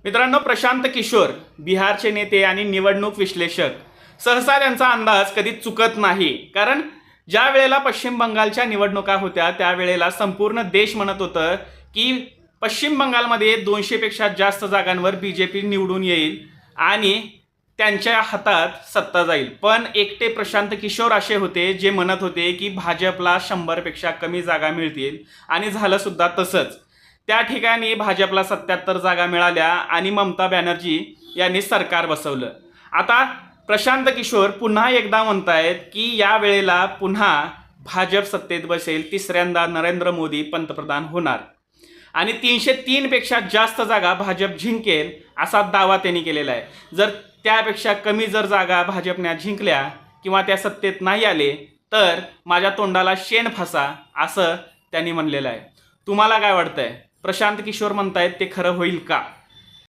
मित्रांनो, प्रशांत किशोर बिहारचे नेते आणि निवडणूक विश्लेषक, सहसा त्यांचा अंदाज कधी चुकत नाही. कारण ज्या वेळेला पश्चिम बंगालच्या निवडणुका होत्या त्यावेळेला संपूर्ण देश म्हणत होतं की पश्चिम बंगालमध्ये 200 पेक्षा जास्त जागांवर बीजेपी निवडून येईल आणि त्यांच्या हातात सत्ता जाईल. पण एकटे प्रशांत किशोर असे होते जे म्हणत होते की भाजपला 100 पेक्षा कमी जागा मिळतील आणि झालं सुद्धा तसंच. त्या ठिकाणी भाजपला 77 जागा मिळाल्या आणि ममता बॅनर्जी यांनी सरकार बसवलं. आता प्रशांत किशोर पुन्हा एकदा म्हणतायत की या वेळेला पुन्हा भाजप सत्तेत बसेल, तिसऱ्यांदा नरेंद्र मोदी पंतप्रधान होणार आणि 303 पेक्षा जास्त जागा भाजप जिंकेल असा दावा त्यांनी केलेला आहे. जर त्यापेक्षा कमी जर जागा भाजपने जिंकल्या किंवा त्या सत्तेत नाही आले तर माझ्या तोंडाला शेण फासा असं त्यांनी म्हणलेलं आहे. तुम्हाला काय वाटतंय? प्रशांत किशोर म्हणतायत ते खरं होईल का?